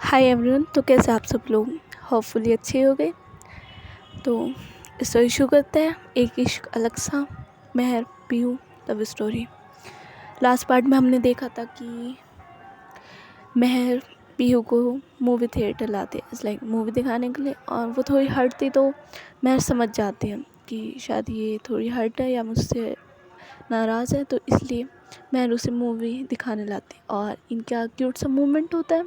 Hi everyone. तो कैसे आप सब लोग होपफुली अच्छे हो गए। तो इसको इशू करते हैं एक इश्क अलग सा, Mehar Pihu love story. Last part में हमने देखा था कि मेहर पीहू को मूवी थिएटर लाते हैं, लाइक मूवी दिखाने के लिए, और वो थोड़ी हर्ट थी तो मेहर समझ जाती है कि शायद ये थोड़ी हर्ट है या मुझसे नाराज़ है, तो इसलिए मेहर उसे मूवी दिखाने लाती है। और इनका क्यूट सा मूवमेंट होता है,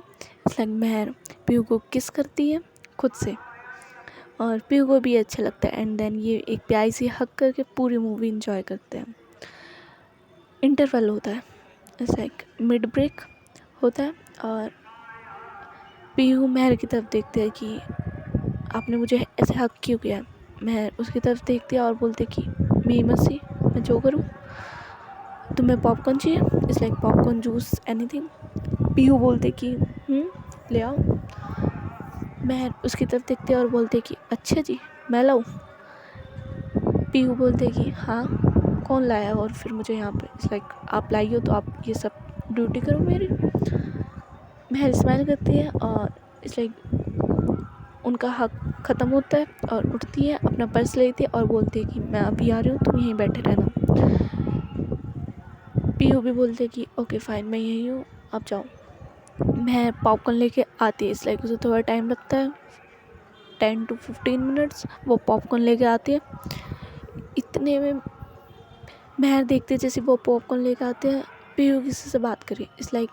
इसलिए मेहर पीहू को किस करती है खुद से, और पीहू को भी अच्छा लगता है। एंड देन ये एक प्यारी सी हक करके पूरी मूवी इंजॉय करते हैं। इंटरवल होता है, ऐसा एक मिड ब्रेक होता है, और पीहू मेहर की तरफ देखते हैं कि आपने मुझे ऐसे हक क्यों किया। मेहर उसकी तरफ देखती है और बोलते कि मेरी मर्जी, मैं जो करूँ। तुम्हें पॉपकॉर्न चाहिए, it's like popcorn, juice, anything. Pihu बोलते कि ले आओ। मेहर उसकी तरफ देखते और बोलते कि अच्छा जी, मैं लाऊं। पीहू बोलते कि हाँ, कौन लाया और फिर मुझे यहाँ पे, इट्स लाइक आप लाई हो तो आप ये सब ड्यूटी करो मेरी। मेहर स्माइल करती है और इट्स लाइक उनका हक ख़त्म होता है और उठती है, अपना पर्स लेती है और बोलती है कि मैं अभी आ रही हूँ, तुम यहीं बैठे रहना। पीहू भी बोलते कि ओके फ़ाइन, मैं यहीं हूँ, आप जाओ। मैं पॉपकॉर्न लेके आती है, इट्स लाइक उसे थोड़ा टाइम लगता है, 10 to 15 मिनट्स वो पॉपकॉर्न लेके आती है। इतने में मेहर देखते जैसे वो पॉपकॉर्न लेके आते हैं, पीहू किसी से बात करी, it's like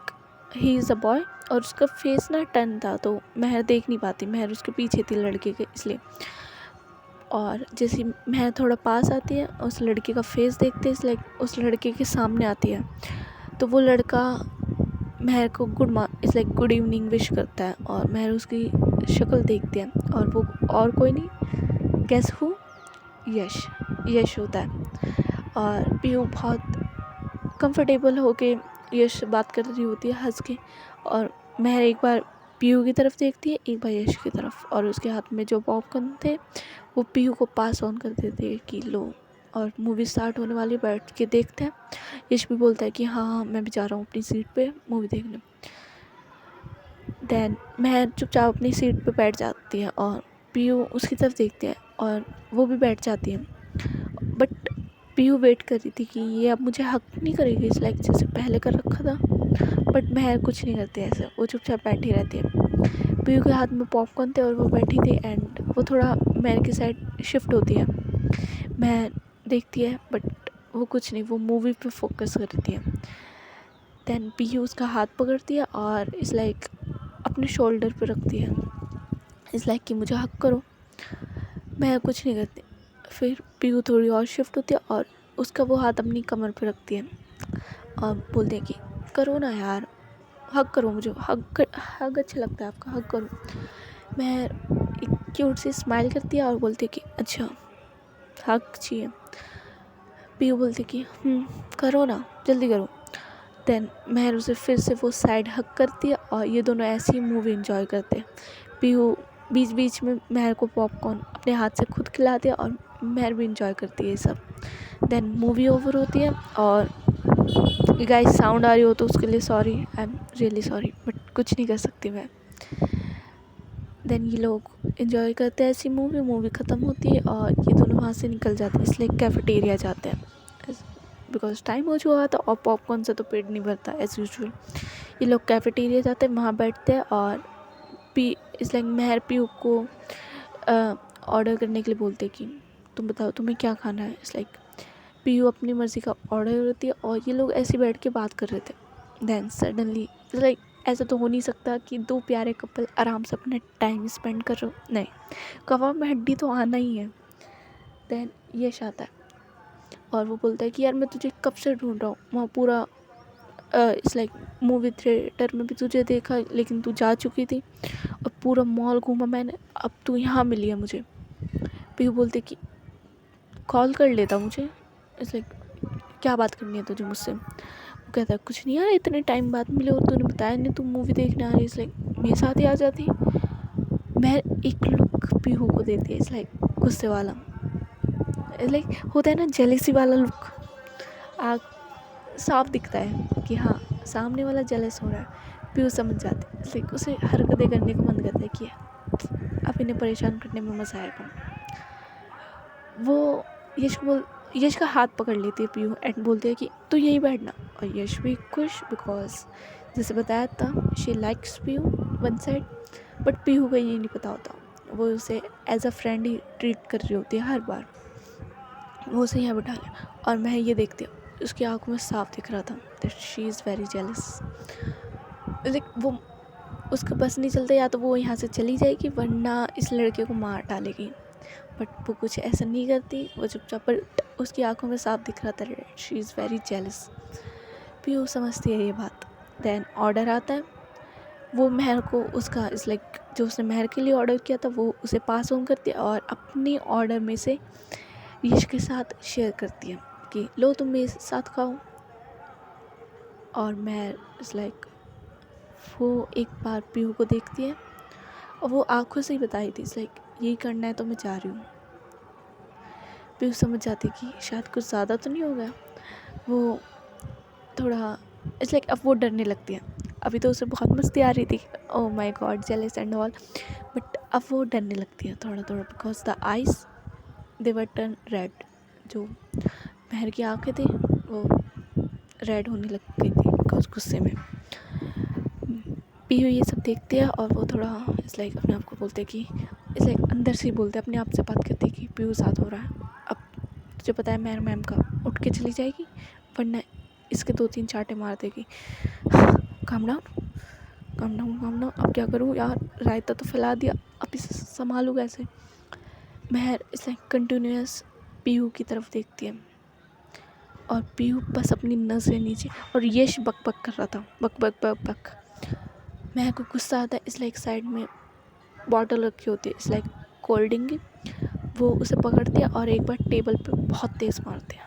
he is a boy, और उसका फेस ना टर्न था तो मेहर देख नहीं पाती, मेहर उसके पीछे थी लड़के के, इसलिए। और जैसे मेहर थोड़ा पास आती है, उस लड़के का फेस देखते, इट्स लाइक उस लड़के के सामने आती है, तो वो लड़का मेहर को it's like good evening wish करता है, और मेहर उसकी शक्ल देखती है, और वो और कोई नहीं, गेस हू, यश होता है। और पीहू बहुत कंफर्टेबल होके यश से बात कर रही होती है हंस के, और मेहर एक बार पीहू की तरफ देखती है, एक बार यश की तरफ, और उसके हाथ में जो पॉपकॉर्न थे वो पीहू को पास ऑन कर देते हैं कि लो, और मूवी स्टार्ट होने वाली, बैठ के देखते हैं। यश भी बोलता है कि हाँ, मैं भी जा रहा हूँ अपनी सीट पे मूवी देखने। देन मेहर चुपचाप अपनी सीट पे बैठ जाती है और पीहू उसकी तरफ देखते हैं और वो भी बैठ जाती है। बट पीहू वेट कर रही थी कि ये अब मुझे हक नहीं करेगी, इस लाइक जैसे पहले कर रखा था, बट मेहर कुछ नहीं करती है, ऐसे वो चुपचाप बैठी रहती है। पीहू के हाथ में पॉपकॉर्न थे और वो बैठी थी, एंड वो थोड़ा मेहर की साइड शिफ्ट होती है। मेहर देखती है बट वो कुछ नहीं, वो मूवी पे फोकस करती है। देन पीहू उसका हाथ पकड़ती है और इस लाइक अपने शोल्डर पे रखती है, इस लाइक कि मुझे हक करो। मैं कुछ नहीं करती। फिर पीहू थोड़ी और शिफ्ट होती है और उसका वो हाथ अपनी कमर पे रखती है और बोलते हैं कि करो ना यार, हक करो मुझे, हक अच्छा लगता है आपका, हक करो। मैं एक क्यूट सी स्माइल करती है और बोलती है कि अच्छा हक चाहिए। पीहू बोलती कि करो ना, जल्दी करो। देन मेहर उसे फिर से वो साइड हक करती है और ये दोनों ऐसी ही मूवी इंजॉय करते हैं। पीहू बीच बीच में मेहर को पॉपकॉर्न अपने हाथ से खुद खिलाती है और मेहर भी इंजॉय करती है ये सब। देन मूवी ओवर होती है, और गाइस साउंड आ रही हो तो उसके लिए sorry, I am really sorry, but कुछ नहीं कर सकती मैं। देन ये लोग इंजॉय करते हैं ऐसी मूवी ख़त्म होती है और ये दोनों वहाँ से निकल जाते हैं, इसलिए कैफेटेरिया जाते हैं बिकॉज टाइम हो चुका था और पॉपकॉर्न से तो पेट नहीं भरता एज़ यूजुअल। ये लोग कैफेटेरिया जाते हैं, वहाँ बैठते हैं और इस लाइक मेहर पीहू को ऑर्डर करने के लिए बोलते कि तुम बताओ तुम्हें क्या खाना है। इस लाइक पीहू अपनी मर्ज़ी का ऑर्डर करती है और ये लोग ऐसे बैठ के बात कर रहे थे। देन सडनली लाइक ऐसा तो हो नहीं सकता कि दो प्यारे कपल आराम से अपना टाइम स्पेंड कर रहे हो, नहीं, कबाब में हड्डी तो आना ही है। देन यश आता है और वो बोलता है कि यार मैं तुझे कब से ढूंढ रहा हूँ, वहाँ पूरा इस लाइक मूवी थिएटर में भी तुझे देखा लेकिन तू जा चुकी थी, और पूरा मॉल घूमा मैंने, अब तू यहाँ मिली है मुझे। पीहू बोलते कि कॉल कर लेता मुझे, इस लाइक क्या बात करनी है तुझे मुझसे। वो कहता है कुछ नहीं यार, इतने टाइम बाद मिले और तूने बताया नहीं, तू मूवी देखने आ रही है, इस लाइक मेरे साथ ही आ जाती। मैं एक लुक पीहू को देती है, इस लाइक गुस्से वाला, लाइक होता है ना जेलेसी वाला लुक, आग साफ दिखता है कि हाँ सामने वाला जेलस हो रहा है। पीयू समझ जाती है, लाइक उसे हरकतें करने का मन करता है कि अब इन्हें परेशान करने में मज़ा आएगा। वो यश का हाथ पकड़ लेती है पीयू एंड बोलती है कि तू यहीं बैठना, और यश भी खुश बिकॉज जैसे बताया था she likes Piyu one side, but Piyu को ये नहीं पता होता, वो उसे एज अ फ्रेंड ही ट्रीट कर रही होती है हर बार। वो उसे यहाँ बिठा लिया और मैं ये देखती हूँ, उसकी आंखों में साफ दिख रहा था that she is very jealous. Like वो उसका बस नहीं चलता, या तो वो यहाँ से चली जाएगी वरना इस लड़के को मार डालेगी, बट वो कुछ ऐसा नहीं करती, वो चुपचाप, बट उसकी आंखों में साफ दिख रहा था she is very jealous. Piyu समझती है ये बात। देन ऑर्डर आता है, वो मेहर को उसका इस लाइक जो उसने मेहर के लिए ऑर्डर किया था वो उसे पास ऑन करती है और अपनी ऑर्डर में से यश के साथ शेयर करती है कि लो तुम मेरे साथ खाओ। और मेहर इस लाइक वो एक बार पीयू को देखती है और वो आंखों से ही बताई थी इस लाइक यही करना है तो मैं जा रही हूँ। पीयू समझ जाती कि शायद कुछ ज़्यादा तो नहीं हो गया। वो थोड़ा इट्स लाइक अब वो डरने लगती है। अभी तो उसे बहुत मस्ती आ रही थी, oh my God jealous and all, but अब वो डरने लगती है थोड़ा थोड़ा because the eyes they were turn red. जो मेहर की आंखें थी वो रेड होने लग गई थी बिकॉज गुस्से में। पीयू ये सब देखती है और वो थोड़ा इस लाइक अपने आप को बोलते कि इस लाइक अंदर से ही बोलते अपने आप से बात करती कि पीयू साथ हो रहा है, अब तुझे पता है मेहर मैम का उठ के चली जाएगी वरना इसके 2-3 चांटे मार देगी। Calm down calm down calm down, अब क्या करूँ यार, रायता तो फैला दिया, अब इसे संभालूँ कैसे। मेहर इस लाइक कंटिन्यूस पीयू की तरफ देखती है और पीयू बस अपनी नज़रें नीचे, और यश बक बक कर रहा था, बक बक बक बक। मेहर को गुस्सा आता है, इस लाइक साइड में बॉटल रखी होती है इस लाइक कोल्ड ड्रिंक की, वो उसे पकड़ती है और एक बार टेबल पे बहुत तेज़ मारती है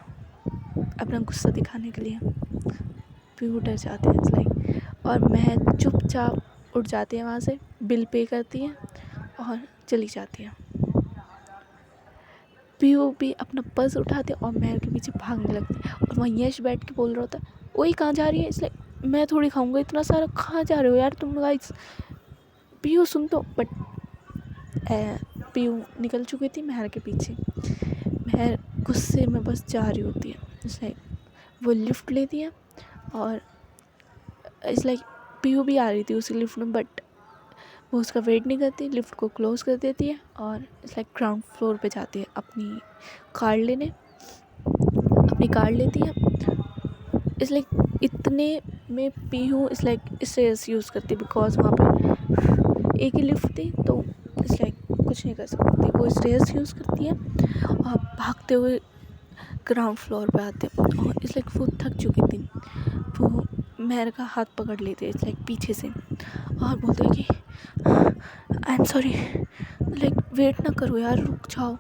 अपना गुस्सा दिखाने के लिए। पीयू डर जाती है इस लाइक, और मेहर चुपचाप उठ जाती है वहाँ से, बिल पे करती है और चली जाती है। पीयू भी अपना पर्स उठाती है और मेहर के पीछे भागने लगती है, और वहाँ यश बैठ के बोल रहा होता है वही कहाँ जा रही है, इसलिए मैं थोड़ी खाऊंगा इतना सारा, कहाँ जा रहे हो यार तुम गाइस, पीयू सुन तो। बट पीयू निकल चुकी थी मेहर के पीछे। मेहर गुस्से में बस जा रही होती है, इट्स लाइक वो लिफ्ट लेती है और इट्स लाइक पीयू भी आ रही थी उसी लिफ्ट में, बट वो उसका वेट नहीं करती, लिफ्ट को क्लोज़ कर देती है और इट्स लाइक ग्राउंड फ्लोर पे जाती है अपनी कार लेती है। इट्स लाइक इतने में Piyu it's like stairs use करती है बिकॉज वहाँ पे एक ही लिफ्ट थी, तो इट्स लाइक कुछ नहीं कर सकती थी, वो स्टेयर्स यूज़ करती है और भागते हुए ग्राउंड फ्लोर पे आते हैं। और इट्स लाइक वो थक चुकी थी, वो मेहर का हाथ पकड़ लेते इट्स लाइक पीछे से और बोलते हैं कि I am sorry, like wait ना करो यार, रुक जाओ,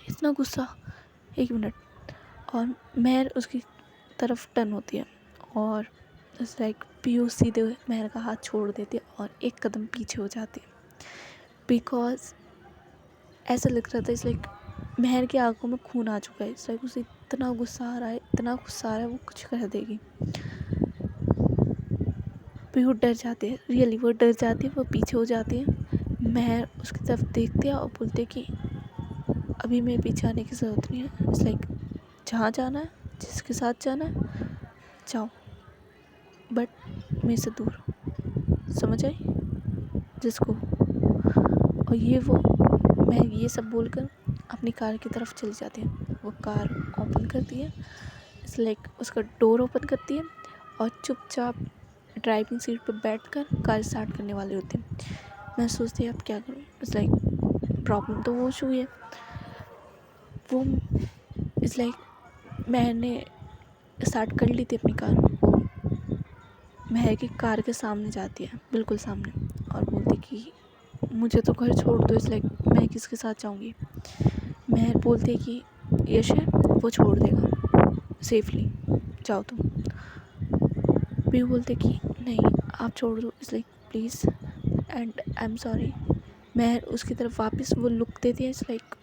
इतना गुस्सा, 1 मिनट। और मेहर उसकी तरफ टर्न होती है और इट्स लाइक पीयू सीधे मेहर का हाथ छोड़ देती है और एक कदम पीछे हो जाती है बिकॉज ऐसा लग रहा था इट्स लाइक मेहर की आंखों में खून आ चुका है, इट्स लाइक उसे इतना गुस्सा आ रहा है, इतना गुस्सा आ रहा है वो कुछ कर देगी। पीयू डर जाती है, रियली वो डर जाती है, वो पीछे हो जाती है। मेहर उसकी तरफ देखती है और बोलते कि अभी मेरे पीछे आने की ज़रूरत नहीं है, इट्स लाइक जहाँ जाना है, जिसके साथ जाना है जाओ, बट मेरे से दूर, समझ आई जिसको। और मैं ये सब बोलकर अपनी कार की तरफ चली जाती है। वो कार ओपन करती है, इट्स लाइक उसका डोर ओपन करती है और चुपचाप ड्राइविंग सीट पर बैठकर कार स्टार्ट करने वाली होती है। मैं सोचती अब क्या करूँ, इट्स लाइक प्रॉब्लम तो वो हुई है, वो इट्स लाइक मैंने स्टार्ट कर ली थी अपनी कार, वो मेहर की कार के सामने जाती है, बिल्कुल सामने, और बोलती कि मुझे तो घर छोड़ दो, इट्स लाइक मैं किसके साथ जाऊँगी। मेहर बोलती है कि यश है वो छोड़ देगा सेफली, जाओ तुम। पीयू बोलते कि नहीं आप छोड़ दो, it's like please and I am sorry. Mehar उसकी तरफ वापस वो लुक देती है इट्स लाइक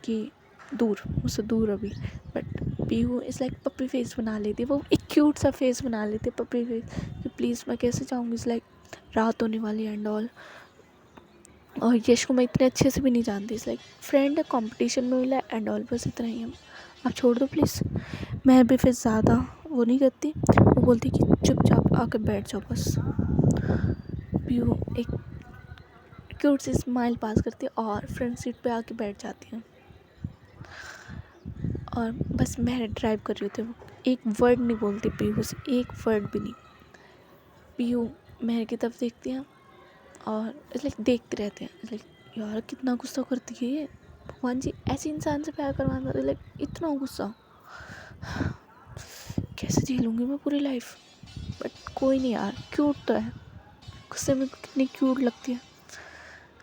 कि दूर, मुझसे दूर अभी, but Pihu is like puppy face बना लेती है, वो एक क्यूट सा फेस बना लेती है पपी फेस कि प्लीज़ मैं कैसे जाऊँगी, इज़ लाइक रात होने वाली एंड ऑल। और यश को मैं इतने अच्छे से भी नहीं जानती, इज़ लाइक फ्रेंड है, कॉम्पिटिशन में मिला एंड ऑल, बस इतना ही है, आप छोड़ दो प्लीज़। मैं भी फिर ज़्यादा वो नहीं करती, वो बोलती कि चुपचाप आकर बैठ जाओ बस। पीहू एक क्यूट सी स्माइल पास करती है और फ्रंट सीट पे आके बैठ जाती है और बस मैं ड्राइव कर रही होती हूँ। एक वर्ड नहीं बोलती पीहू से, एक वर्ड भी नहीं। पीहू मेहर की तरफ देखती है और इट्स लाइक देखते रहते हैं, इट्स लाइक यार कितना गुस्सा करती है ये, भगवान जी ऐसे इंसान से प्यार करवाना, लाइक इतना गुस्सा कैसे झेलूँगी मैं पूरी लाइफ। बट कोई नहीं यार, क्यूट तो है, गुस्से में कितनी क्यूट लगती है,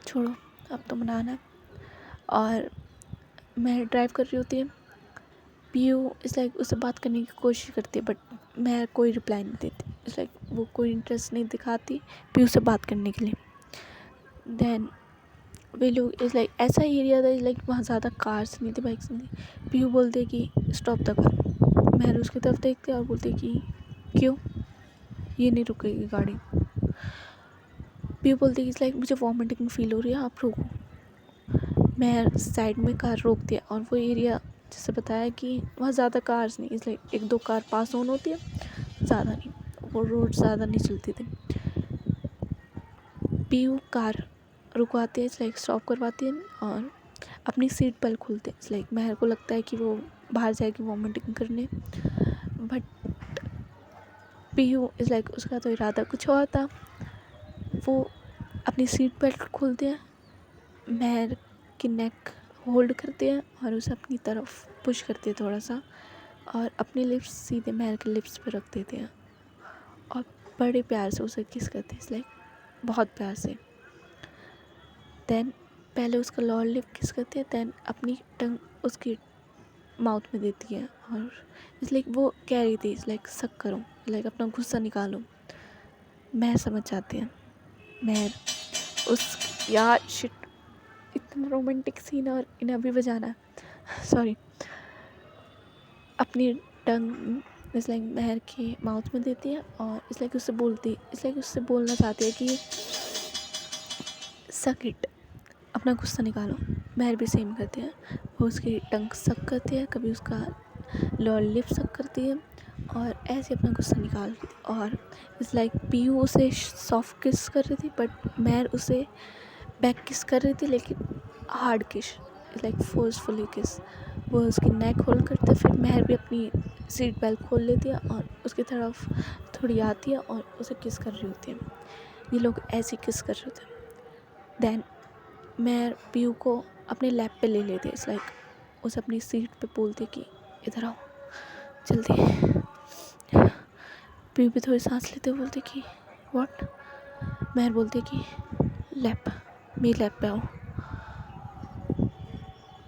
छोड़ो अब तो मनाना है। और मैं ड्राइव कर रही होती है, पीयू इस लाइक उससे बात करने की कोशिश करती है बट मैं कोई रिप्लाई नहीं देती, इस लाइक वो कोई इंटरेस्ट नहीं दिखाती पीयू से बात करने के लिए। देन वे लोग इस लाइक ऐसा एरिया था, इस लाइक वहाँ ज़्यादा कार्स नहीं थी, बाइक्स नहीं थी। पीयू बोलते कि स्टॉप द कार, मैं उसकी तरफ देखते और बोलते कि क्यों ये नहीं रुकेगी गाड़ी। पीयू बोलते कि इस लाइक मुझे वॉमिटिंग फील हो रही है, आप रोको। मैं साइड में कार रोक दिया और वो एरिया जैसे बताया कि वहाँ ज़्यादा कार्स नहीं, इसलिए एक दो कार पास ऑन होती है, ज़्यादा नहीं, वो रोड ज़्यादा नहीं चलती थी। पीयू कार रुकवाती है, इस लाइक स्टॉप करवाती है और अपनी सीट पर खुलते हैं, इस लाइक मेहर को लगता है कि वो बाहर जाएगी वॉमिटिंग करने, बट पीयू इस लाइक उसका तो इरादा कुछ और था। वो अपनी सीट बेल्ट खोलते हैं, मेहर की नेक होल्ड करते हैं और उसे अपनी तरफ पुश करते हैं थोड़ा सा और अपनी लिप्स सीधे मेहर के लिप्स पर रख देते हैं और बड़े प्यार से उसे किस करते हैं, इसलिए बहुत प्यार से। देन पहले उसका लोअर लिप किस करते हैं, देन अपनी टंग उसकी माउथ में देती है और इसलिए वो कह रही थी इस लाइक सक करो, लाइक अपना गुस्सा निकालो। मैं समझ जाती है मेहर उस यार शिट, इतना रोमांटिक सीन और इन्हें अभी बजाना है, सॉरी। अपनी टंग इस लाइक मेहर के माउथ में देती है और इस लाइक उससे बोलना चाहती है कि सक इट, अपना गुस्सा निकालो। मेहर भी सेम करती है, वो उसकी टंग सक करती है, कभी उसका लोअर लिप सक करती है और ऐसे अपना गुस्सा निकाल रही थी। और इस लाइक पीयू उसे सॉफ्ट किस कर रही थी बट मेहर उसे बैक किस कर रही थी, लेकिन हार्ड किस, लाइक फोर्सफुली किस। वो उसकी नेक होल्ड करते, फिर मेहर भी अपनी सीट बेल्ट खोल लेती है और उसकी तरफ थोड़ी आती है और उसे किस कर रही होती है। ये लोग ऐसे किस कर रहे होते हैं। देन मेहर पीयू को अपने लैप पे ले लेती है, इट्स लाइक उसे अपनी सीट पे बोलती कि इधर आओ जल्दी। पीयू भी थोड़ी सांस लेते हुए बोलती कि व्हाट। मेहर बोलती कि लैप, मेरी लैप पे आओ।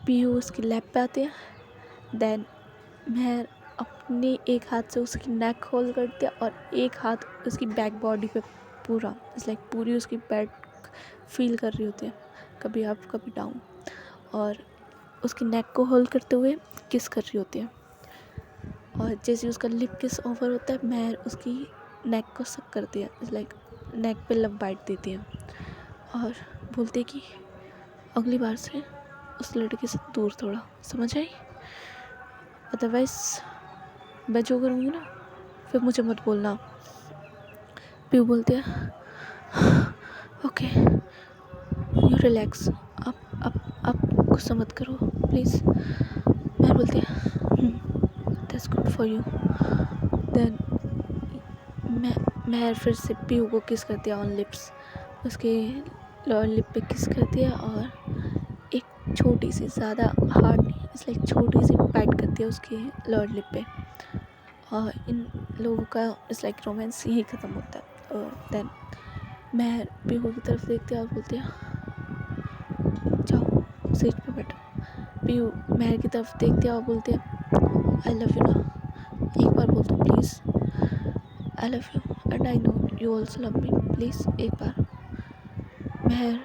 पीयू उसकी लैप पे आते हैं। देन मेहर अपने एक हाथ से उसकी नेक होल्ड करती है और एक हाथ उसकी बैक बॉडी पे पूरा इट्स लाइक पूरी उसकी बैक फील कर रही होती है, कभी अप कभी डाउन, और उसकी नेक को होल्ड करते हुए किस कर रही होती है। और जैसे उसका लिप किस ओवर होता है, मेहर उसकी नेक को सक करती है, इट्स लाइक नेक पे लव बाइट देती है और बोलती है कि अगली बार से उस लड़के से दूर थोड़ा, समझ आई, अदरवाइज मैं जो करूँगी ना फिर मुझे मत बोलना। पीयू बोलती है ओके यू रिलैक्स, अब गुस्सा मत करो प्लीज़। मैं बोलती है that's good for you. Then मैं फिर से पीयू को किस करती है ऑन लिप्स, उसके लोअर लिप पे किस करती है और एक छोटी सी, ज़्यादा हार्ड नहीं, इसलिए छोटी सी बाइट करती है उसके लोअर लिप पे। और इन लोगों का इस लाइक रोमांस यही ख़त्म होता है। और देन मैं पीयू की तरफ देखती है और बोलती है जाओ सीट पे बैठो। पीयू मेहर की तरफ देखती है और बोलती है आई लव यू ना, एक बार बोल दो please, I love you and I know you also love me, please एक बार। मेहर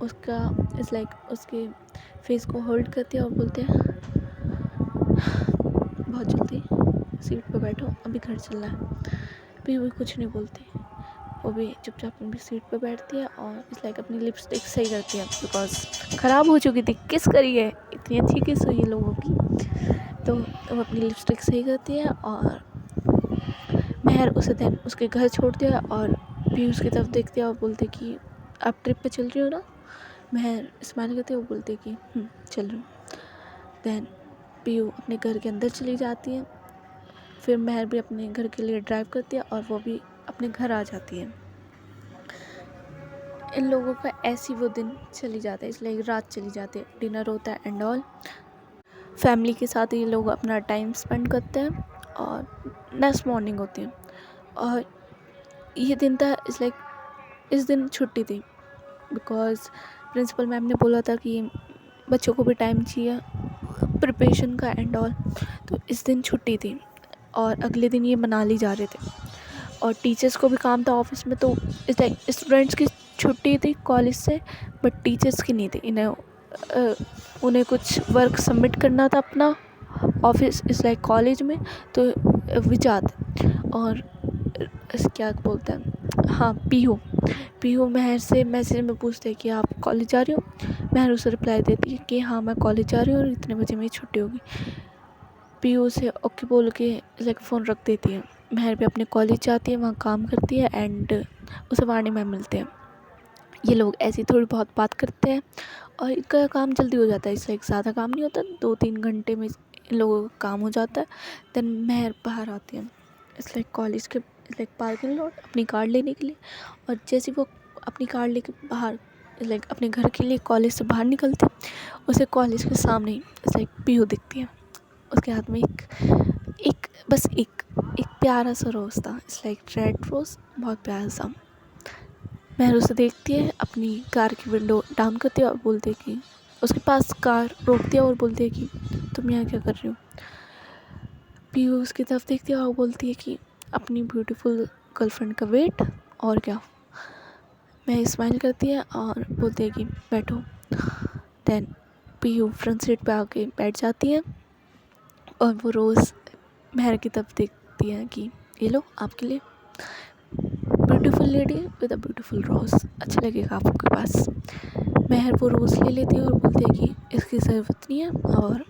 उसका इस लाइक उसके फेस को होल्ड करती है और बोलते हैं बहुत जल्दी सीट पर बैठो, अभी घर चलना है। पीहू भी कुछ नहीं बोलती, वो भी चुपचाप अपनी सीट पर बैठती है और इस लाइक अपनी लिपस्टिक सही करती है बिकॉज ख़राब हो चुकी थी। किस करी है, इतनी अच्छी किस हुई है लोगों की, तो वो अपनी लिपस्टिक सही करती है और महर उसे दिन उसके घर छोड़ती है और पीहू उसकी तरफ देखती है और बोलते कि आप ट्रिप पे चल रही हो ना। महर स्माइल करती है, वो बोलती कि चल रही हूँ। देन पीहू अपने घर के अंदर चली जाती है, फिर महर भी अपने घर के लिए ड्राइव करती है और वो भी अपने घर आ जाती है। इन लोगों का ऐसी वो दिन चली जाता है, इसलिए रात चली जाती है, डिनर होता है एंड ऑल। फैमिली के साथ ये लोग अपना टाइम स्पेंड करते हैं और नेक्स्ट मॉर्निंग होती है। और ये दिन था इस दिन छुट्टी थी बिकॉज़ प्रिंसिपल मैम ने बोला था कि बच्चों को भी टाइम चाहिए प्रिपरेशन का एंड ऑल, तो इस दिन छुट्टी थी और अगले दिन ये मनाली जा रहे थे और टीचर्स को भी काम था ऑफिस में, तो इस स्टूडेंट्स की छुट्टी थी कॉलेज से बट टीचर्स की नहीं थी। उन्हें कुछ वर्क सबमिट करना था अपना ऑफिस इस कॉलेज में, तो विजात और क्या बोलते हैं, हाँ पीहू महर से मैसेज में पूछते हैं कि आप कॉलेज जा रही हो। महर उसे रिप्लाई देती है कि हाँ मैं कॉलेज जा रही हूँ और इतने बजे मेरी छुट्टी होगी। पीहू उसे ओके बोल के फ़ोन रख देती है। महर भी अपने कॉलेज जाती है, वहाँ काम करती है एंड उसे वाणी मैम मिलते हैं। ये लोग ऐसी थोड़ी बहुत बात करते हैं और इनका काम जल्दी हो जाता है, इसलिए ज़्यादा काम नहीं होता, 2-3 घंटे में इन लोगों का काम हो जाता है। देन महर बाहर आती है इसलिए कॉलेज के पार्किंग लॉट अपनी कार लेने के लिए, और जैसे वो अपनी कार लेके बाहर अपने घर के लिए कॉलेज से बाहर निकलती है, उसे कॉलेज के सामने ही पीहू दिखती है। उसके हाथ में एक प्यारा सा रोज़ था, रेड रोज़, बहुत प्यारा सा। महर उसे देखती है, अपनी कार की विंडो डाउन करती है और बोलती है कि उसके पास कार रोकती है और बोलती है कि तुम यहाँ क्या कर रही हो। पीहू उसकी तरफ देखती है और बोलती है कि अपनी ब्यूटीफुल गर्लफ्रेंड का वेट, और क्या। मैं स्माइल करती है और बोलती है कि बैठो। देन पीहू फ्रंट सीट पे आके बैठ जाती है और वो रोज़ महर की तरफ देखती है कि ये लो आपके लिए, beautiful lady with a beautiful rose, अच्छा लगेगा आपके पास। महर वो रोज़ ले लेती है और बोलती है कि इसकी ज़रूरत नहीं है और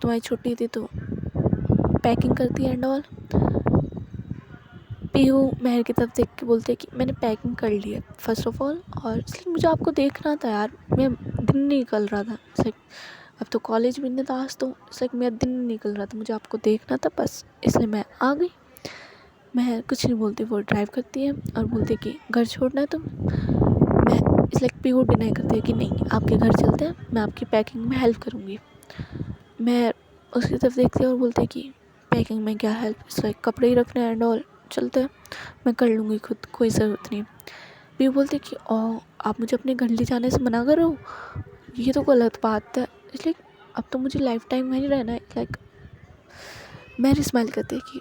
तुम्हारी छुट्टी थी तो पैकिंग करती है एंड ऑल। पीहू महर की तरफ देख के बोलते हैं कि मैंने पैकिंग कर ली है फर्स्ट ऑफ ऑल, और इसलिए मुझे आपको देखना था यार, मैं दिन नहीं निकल रहा था, अब तो कॉलेज भी नहीं था आज, तो मेरा दिन नहीं निकल रहा था, मुझे आपको देखना था बस, इसलिए मैं आ गई। महर कुछ नहीं बोलती, वो ड्राइव करती है और बोलती है कि घर छोड़ना है तो मैं पीहू डिनाई करती है कि नहीं आपके घर चलते हैं, मैं आपकी पैकिंग में हेल्प करूँगी। मैं उसकी तरफ देखती है और बोलती है कि पैकिंग में क्या हेल्प, कपड़े ही रखने एंड ऑल, चलते हैं मैं कर लूँगी खुद, कोई ज़रूरत नहीं। पीहू बोलती कि आप मुझे अपने घर ले जाने से मना कर रहे हो, ये तो गलत बात है, इसलिए अब तो मुझे लाइफ टाइम वहीं रहना है। मैरी स्माइल करती है कि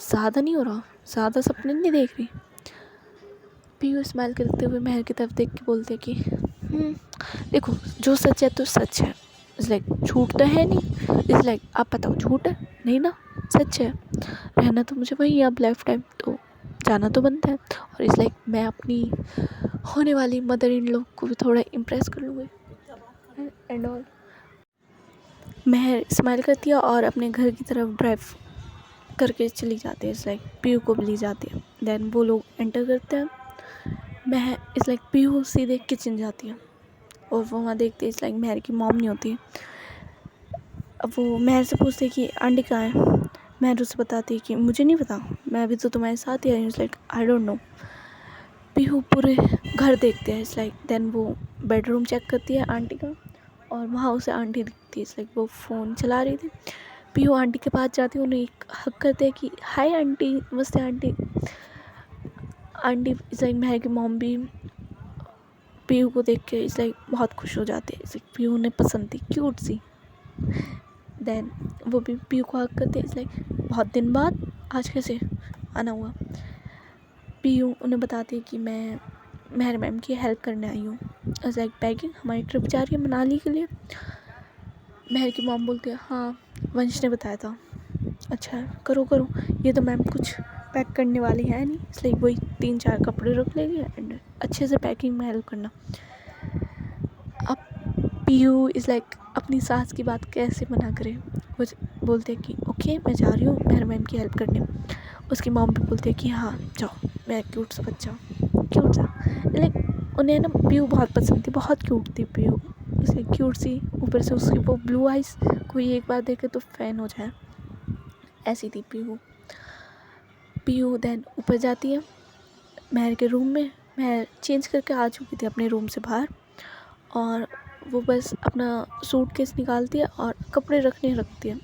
ज़्यादा नहीं हो रहा, ज़्यादा सपने नहीं देख रही। पीहू स्माइल करते हुए महर की तरफ देख के बोलते कि देखो जो सच है तो सच है, झूठ तो है नहीं, आप बताओ झूठ है नहीं ना, सच है। रहना तो मुझे वही अब लाइफ टाइम, तो जाना तो बनता है, और मैं अपनी होने वाली मदर इन लॉ को भी थोड़ा इम्प्रेस कर लूँगी एंड ऑल। महर स्माइल करती है और अपने घर की तरफ ड्राइव करके चली जाती है, पीहू को भी ले जाती है। देन वो लोग एंटर करते हैं, महर पीहू सीधे किचन जाती है और वो वहाँ देखती है महर की मॉम नहीं होती है। अब वो महर से पूछती है कि आंटी कहाँ है। महर उसे बताती है कि मुझे नहीं पता, मैं अभी तो तुम्हारे साथ ही आई हूँ, आई डोंट नो। पीहू पूरे घर देखते हैं, देन वो बेडरूम चेक करती है आंटी का और वहाँ उसे आंटी दिखती है, वो फ़ोन चला रही थी। पीहू आंटी के पास जाती है, उन्हें एक हक करते हैं कि हाय आंटी, नमस्ते आंटी। आंटी महर की मॉम भी पीहू को देख के बहुत खुश हो जाती है, पीहू ने पसंद थी, क्यूट सी। देन वो भी पीहू को हक करते हैं, बहुत दिन बाद आज कैसे आना हुआ। पीहू उन्हें बताती है कि मैं मेहर मैम की हेल्प करने आई हूँ। लाइक पैकिंग, हमारी ट्रिप जा रही है मनाली के लिए। मेहर की मॉम बोलती है हाँ वंश ने बताया था। अच्छा है, करो करो। ये तो मैम कुछ पैक करने वाली है नहीं, इसलिए वही 3-4 कपड़े रख लेंगे एंड अच्छे से पैकिंग में हेल्प करना। अब पीयू इज़ लाइक अपनी सास की बात कैसे मना करे। वो बोलते हैं कि ओके मैं जा रही हूँ मेहर मैम की हेल्प करने। उसकी मॉम भी बोलती है कि हाँ जाओ, मैं क्यूट सा बच्चा, क्यूट सा। लाइक उन्हें ना पीयू बहुत पसंद थी, बहुत क्यूट थी पीयू, इसलिए क्यूट सी, ऊपर से उसकी वो ब्लू आइज़, कोई एक बार देखे तो फ़ैन हो जाए, ऐसी थी पीयू। पीयू देन ऊपर जाती है मेहर के रूम में। मेहर चेंज करके आ चुकी थी अपने रूम से बाहर, और वो बस अपना सूटकेस निकालती है और कपड़े रखने रखती है।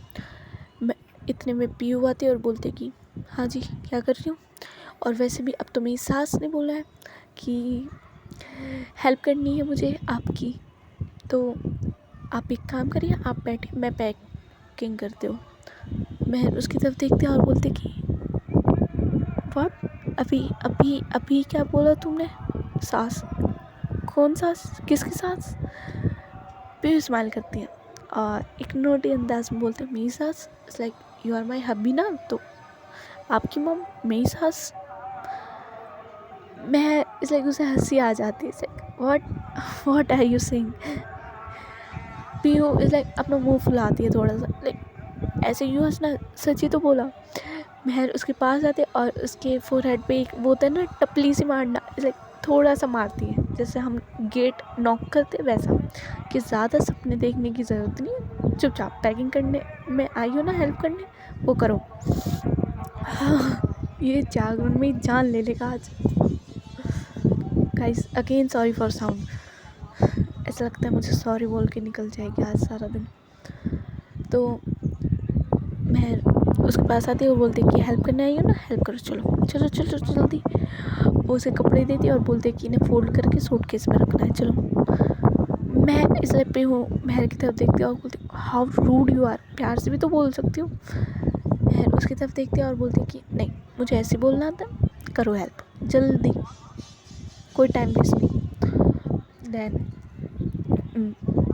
मैं इतने में पीयू आती है और बोलती है कि हाँ जी क्या कर रही हूँ, और वैसे भी अब तो मेरी सास ने बोला है कि हेल्प करनी है मुझे आपकी, तो आप एक काम करिए, आप बैठिए मैं पैकिंग करती हूँ। मेहर उसकी तरफ देखती है और बोलती कि व्हाट, अभी अभी अभी क्या बोला तुमने? सास? कौन सास, किसकी सास? पीयू स्माइल करती है और एक नोटी अंदाज में बोलते हैं मेरी सास। It's like you are my hubby ना, तो आपकी मॉम मेरी सास। मैं इट्स लाइक उसे हंसी आ जाती है, it's like what are you saying. Piyu it's like अपना मुंह फुलाती है थोड़ा सा, लाइक ऐसे यू हंसना, सच ही तो बोला। मेहर उसके पास आते और उसके फोरहेड पे एक वो होता है ना टपली सी मारना, इट्स लाइक थोड़ा सा मारती है जैसे हम गेट नॉक करते वैसा, कि ज़्यादा सपने देखने की ज़रूरत नहीं, चुपचाप पैकिंग करने में आई हो ना हेल्प करने, वो करो। ये जागरण में जान ले लेगा आज। Guys again sorry for sound, ऐसा लगता है मुझे सॉरी बोल के निकल जाएगी आज सारा दिन। तो मैं उसके पास आती है और बोलती है कि हेल्प करने आई हो ना, हेल्प करो, चलो चलो चलो जल्दी। वो उसे कपड़े देती है और बोलती है कि इन्हें फोल्ड करके सूटकेस में रखना है, चलो। मैं इसलिए पे हूँ, मेहर की तरफ देखती है और बोलती है हाउ रूड यू आर, प्यार से भी तो बोल सकती हो। मेहर उसकी तरफ देखती है और बोलती है कि नहीं मुझे ऐसे बोलना आता, करो हेल्प जल्दी, कोई टाइम वेस्ट नहीं। देन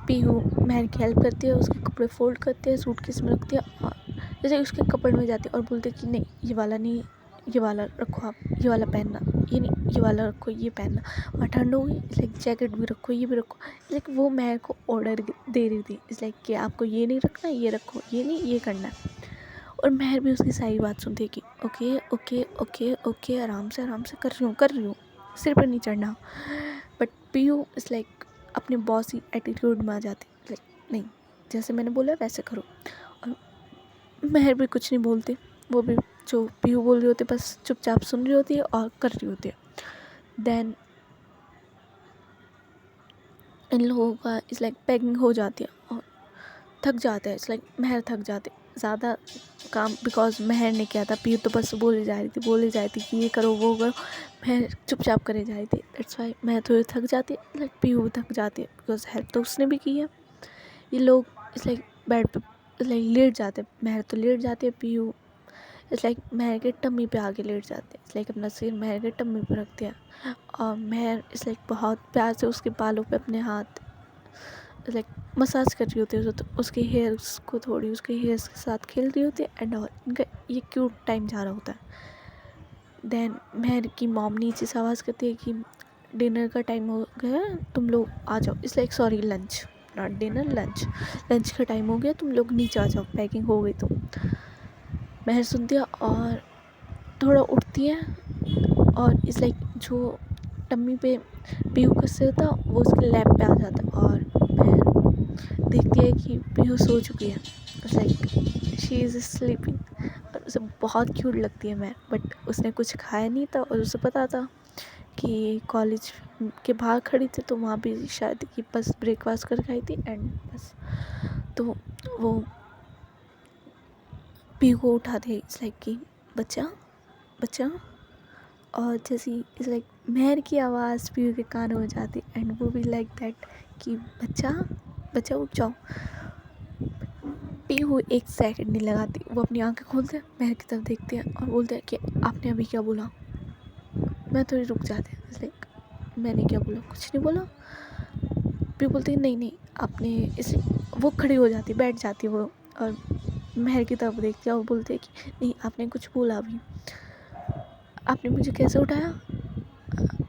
पीहू मेहर की हेल्प करती है, उसके कपड़े फोल्ड करती है, सूटकेस में रखती है और जैसे उसके कपड़े में जाती है और बोलती है कि नहीं ये वाला नहीं, ये वाला रखो, आप ये वाला पहनना, ये नहीं ये वाला रखो, ये पहनना, और ठंड हो गई लाइक जैकेट भी रखो, ये भी रखो। लाइक वो मेहर को ऑर्डर दे रही थी, इस लाइक कि आपको ये नहीं रखना, ये रखो, ये नहीं ये करना है। और मेहर भी उसकी सारी बात सुनती है कि ओके ओके ओके ओके, आराम से कर रही हूँ, सिर पर नहीं चढ़ना। बट पीयू इस लाइक अपने बॉसी एटीट्यूड में आ जाती, लाइक नहीं जैसे मैंने बोला वैसे करो। और मेहर भी कुछ नहीं बोलती, वो भी जो पीयू बोल रही होती है बस चुपचाप सुन रही होती है और कर रही होती है। देन इन लोगों का इस लाइक पैकिंग हो जाती है और थक जाते हैं, इट्स लाइक मेहर थक जाती ज़्यादा काम, बिकॉज मेहर ने किया था, पीयू तो बस बोले जा रही थी कि ये करो वो करो, मेहर चुपचाप करे जा रही थी। दैट्स वाई मेहर थोड़ी थक जाती है, लाइक पीयू भी थक जाती है बिकॉज हेल्प तो उसने भी की है। ये लोग इस लाइक बेड पे लाइक लेट जाते हैं, मेहर तो लेट जाती है, पीयू इस लाइक मेहर के टम्मी पे आके लेट जाते हैं, इस लाइक अपना सिर मेहर के टम्मी पे रखते हैं और मेहर इस लाइक बहुत प्यार से उसके बालों पे अपने हाथ लाइक मसाज कर रही होती है, तो उसके हेयर्स को थोड़ी उसके हेयर्स के साथ खेल रही होती है एंड और इनका ये क्यूट टाइम जा रहा होता है। देन मेहर की मॉम नीचे से आवाज़ करती है कि डिनर का टाइम हो गया, तुम लोग आ जाओ, इस like sorry lunch not dinner, lunch का टाइम हो गया, तुम लोग नीचे आ जाओ, पैकिंग हो गई। तो मेहर सुनती है और थोड़ा उठती है और इस लाइक जो टम्मी पे पीहू का सिर था वो उसके लैप पे आ जाता है और मेहर देखती है कि पीहू सो चुकी है, लाइक शी इज़ स्लीपिंग। और उसे बहुत क्यूट लगती है मेहर, बट उसने कुछ खाया नहीं था और उसे पता था कि कॉलेज के बाहर खड़ी थी तो वहाँ भी शायद कि बस ब्रेकफास्ट कर खाई थी एंड बस। तो वो पीहू को उठाते इट्स लाइक कि बच्चा बच्चा, और जैसी इस लाइक मेहर की आवाज़ पीयू के कानों में जाती एंड वो भी लाइक दैट कि बच्चा बच्चा उठ जाओ। पीयू एक सेकंड नहीं लगाती, वो अपनी आंखें खोलते हैं, मेहर की तरफ देखते हैं और बोलते हैं कि आपने अभी क्या बोला। मैं थोड़ी रुक जाती है, लाइक मैंने क्या बोला, कुछ नहीं बोला। पीयू बोलती है नहीं नहीं आपने इसे, वो खड़ी हो जाती, बैठ जाती है वो, और महर की तरफ देखती है और बोलती है कि नहीं आपने कुछ बोला अभी, आपने मुझे कैसे उठाया।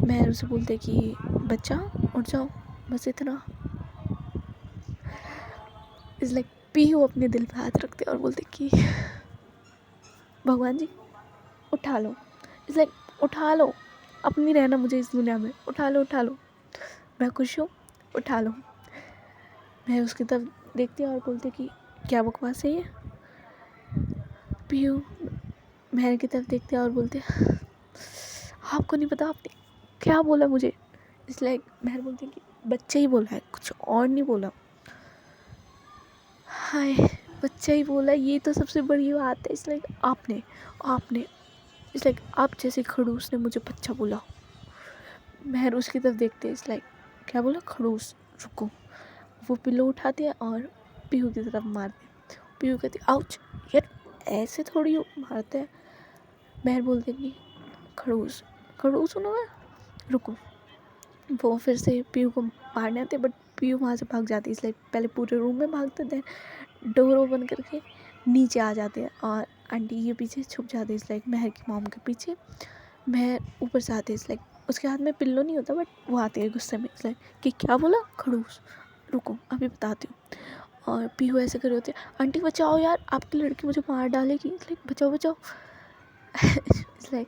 महर उसे बोलते कि बच्चा उठ जाओ, बस इतना। इस लाइक पीयू अपने दिल पे हाथ रखते और बोलते कि भगवान जी उठा लो। इस लाइक उठा लो, अब नहीं रहना मुझे इस दुनिया में, उठा लो, मैं खुश हूँ, उठा लो। मैं उसकी तरफ देखती और बोलती कि क्या बकवास है ये। पीयू महर की तरफ देखते और बोलते आपको नहीं पता आपने क्या बोला मुझे। इसलिए महर बोलती कि बच्चा ही बोला है, कुछ और नहीं बोला। हाय, बच्चा ही बोला, ये तो सबसे बड़ी बात है। इसलिए आपने इसलिए आप जैसे खड़ूस ने मुझे बच्चा बोला। महर उसकी तरफ देखते हैं, इसलिए क्या बोला खड़ूस, रुको। वो पिल्लो उठाते हैं और पीहू की तरफ मारते। पीहू कहती आउच, यार ऐसे थोड़ी मारते हैं। महर बोलते नहीं खड़ूस खड़ूस हूँ ना मैं, रुको। वो फिर से पीयू को मारने आते, बट पीयू वहाँ से भाग जाती है। इसलिए पहले पूरे रूम में भागते थे, डोर ओपन करके नीचे आ जाते हैं और आंटी के पीछे छुप जाते हैं। इसलिए महर की मॉम के पीछे, महर ऊपर से आते हैं। इसलिए उसके हाथ में पिल्लो नहीं होता, बट वो आती है गुस्से में। इसलिए कि क्या बोला खड़ूस, रुको अभी बताती हूँ। और पीहू ऐसे करे होते आंटी बचाओ यार, आपकी लड़की मुझे मार डालेगी। इसलिए बचाओ इसलिए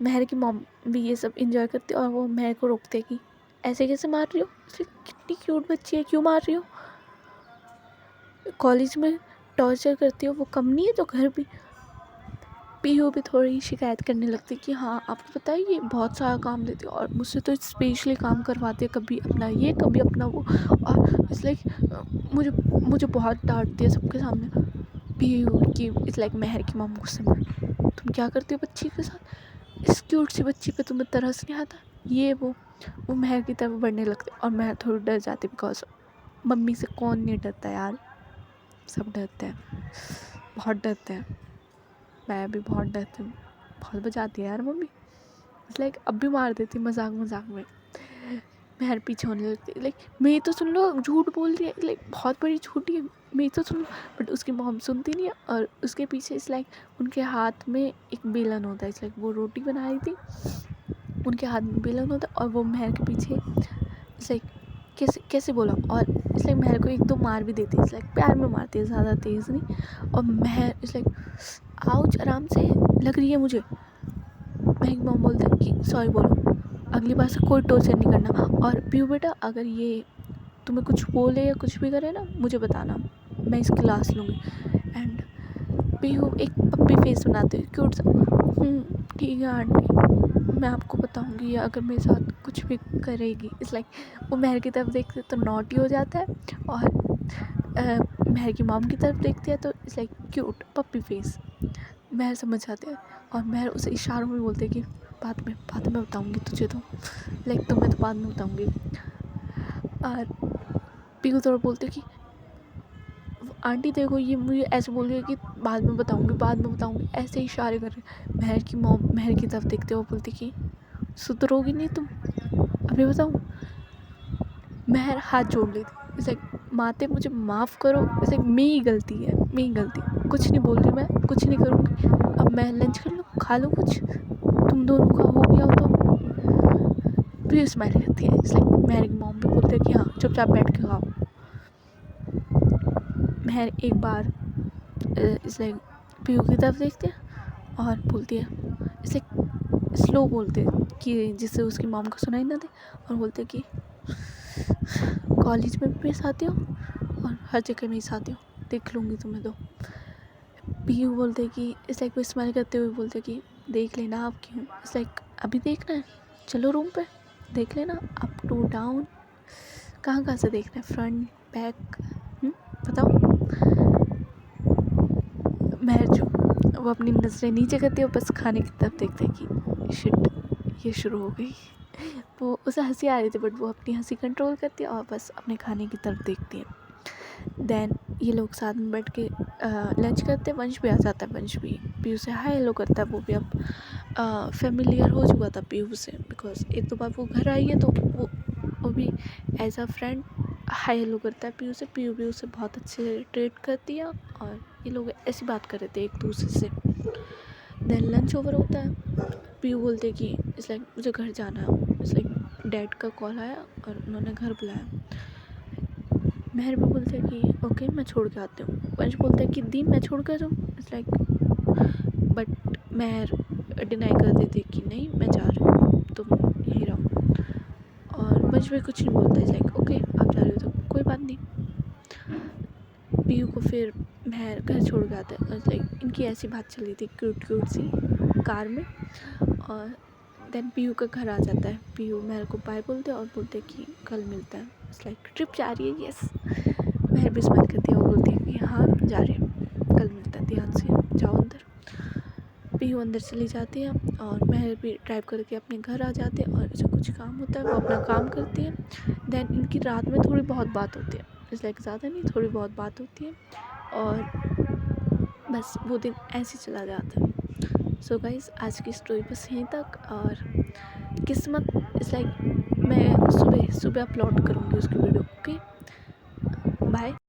महर की मॉम भी ये सब इंजॉय करती है और वो महर को रोकते कि ऐसे कैसे मार रही हो, कितनी क्यूट बच्ची है, क्यों मार रही हो। कॉलेज में टॉर्चर करती हो वो कम नहीं है तो घर भी। पीहू भी थोड़ी शिकायत करने लगती कि हाँ आपको पता है ये बहुत सारा काम देते और मुझसे तो स्पेशली काम करवाते, कभी अपना ये कभी अपना वो। और इसलिए मुझे बहुत डांटती है सबके सामने। पीहू की इट्स लाइक महर की मॉम गुस्से में, तुम क्या करती हो बच्ची के साथ, इस क्यूट सी बच्ची पे तुम्हें तरस नहीं आता, ये वो महर की तरफ बढ़ने लगते और महर थोड़ी डर जाती। बिकॉज मम्मी से कौन नहीं डरता यार, सब डरते हैं, बहुत डरते हैं। मैं भी बहुत डरती हूँ, बहुत बचाती है यार मम्मी। लाइक अब भी मार देती मजाक में। महर पीछे होने लगती, लाइक मेरी तो सुन लो, झूठ बोल रही है, लाइक बहुत बड़ी झूठी है, मेरी तो सुन लो। बट उसकी मॉम सुनती नहीं है और उसके पीछे इस लाइक उनके हाथ में एक बेलन होता है। इस लाइक वो रोटी बना रही थी, उनके हाथ में बेलन होता है और वो महर के पीछे इस लाइक कैसे बोला। और इस लाइक महर को एक दो मार भी देती है, इस लाइक प्यार में मारती है, ज़्यादा तेज़ नहीं। और महर इस लाइक आउच, आराम से लग रही है मुझे। महक मॉम बोलते हैं कि सॉरी बोलो, अगली बार से कोई टॉर्चर नहीं करना। और पीयू बेटा अगर ये तुम्हें कुछ बोले या कुछ भी करे ना मुझे बताना, मैं इसकी क्लास लूँगी। एंड पीयू एक पप्पी फेस बनाते हुए क्यूट सा, ठीक है आंटी मैं आपको बताऊँगी अगर मेरे साथ कुछ भी करेगी। इस लाइक वो महर की तरफ देखते तो नॉटी हो जाता है और महर की मॉम की तरफ देखती है तो it's like cute puppy face. Mehar समझ जाते हैं और महर उसे इशारों में बोलते कि बाद में बताऊँगी तुझे, तो लाइक तुम्हें तो बाद में बताऊँगी। और पीयू तो बोलते कि आंटी देखो ये मुझे ऐसे बोल रही है कि बाद में बताऊँगी, ऐसे इशारे कर रहे। महर की मॉम महर की तरफ देखते हुए बोलती कि सुधरोगी नहीं तुम, अभी बताऊँ। महर हाथ जोड़ लेती, इस लाइक माते मुझे माफ़ करो, इस लाइक मेरी गलती है, कुछ नहीं बोल रही, मैं कुछ नहीं करूँगी। अब मैं लंच कर लूँ, खा लूँ कुछ, तुम दोनों का हो गया हो तो। फिर स्माइल करती है, इस लाइक महर की मॉम भी बोलते हैं कि हाँ चुपचाप बैठ के खाओ। महर एक बार इस लाइक पीयू की तरफ देखते हैं और बोलती है, इस लाइक स्लो बोलते कि जिससे उसकी मॉम को सुनाई ना दे, और बोलते कि कॉलेज में भी मेरे साथ हो और हर जगह मेरे साथ हो, देख लूँगी तुम्हें तो। पीयू बोलते कि इस लाइक वो स्माइल करते हुए बोलते कि देख लेना आप क्यों, इस लाइक अभी देखना है, चलो रूम पे देख लेना, अप टू डाउन कहाँ से देखना है, फ्रंट बैक बताओ। महर जो वो अपनी नज़रें नीचे करती है, बस खाने की तरफ देखते हैं कि शिट ये शुरू हो गई। वो उसे हंसी आ रही थी बट वो अपनी हंसी कंट्रोल करती है और बस अपने खाने की तरफ देखती है। देन ये लोग साथ में बैठ के लंच करते हैं। वंश भी आ जाता है, वंश भी पीयू से हाय हेलो करता है, वो भी अब फेमिलियर हो चुका था पीयू से, बिकॉज एक दो बार वो घर आई है तो वो भी as a friend hi hello करता है पीयू से। पीयू भी उसे बहुत अच्छे से ट्रीट करती है और ये लोग ऐसी बात कर रहे थे एक दूसरे से। देन लंच ओवर होता है। पीयू बोलते कि इट्स लाइक मुझे घर जाना है। इट्स लाइक डैड का कॉल आया और उन्होंने घर बुलाया। महर भी बोलते हैं कि ओके मैं छोड़ के आती हूँ। वंश बोलता है कि दी मैं छोड़ कर जाऊँ। It's like but Mehar deny कर देती कि नहीं मैं जा रही हूँ, तुम यहीं रहो। और वंश भी कुछ नहीं बोलता। इट्स लाइक ओके आप जा रही हो तो कोई बात नहीं। पीयू को फिर महर घर छोड़ के आता है। लाइक इनकी ऐसी बात चल रही थी क्यूट क्यूट सी कार में। और देन पीयू का घर आ जाता है। पीयू महर को बाय बोलते हैं और बोलते हैं कि कल मिलता है। इट्स लाइक ट्रिप जा रही है, यस। महर भी स्माइल करती है और बोलती है कि हाँ जा रही हूँ, कल मिलता है, ध्यान से जाओ अंदर। पीयू अंदर चली जाती है और महर भी ड्राइव करके अपने घर आ जाते हैं और जो कुछ काम होता है वो अपना काम करती है। देन इनकी रात में थोड़ी बहुत बात होती है। इट्स लाइक ज़्यादा नहीं, थोड़ी बहुत बात होती है और बस वो दिन ऐसे चला जाता है। सो गाइस आज की स्टोरी बस यहीं तक। और किस्मत इट्स लाइक मैं सुबह सुबह अपलोड करूँगी उसकी वीडियो। Okay bye.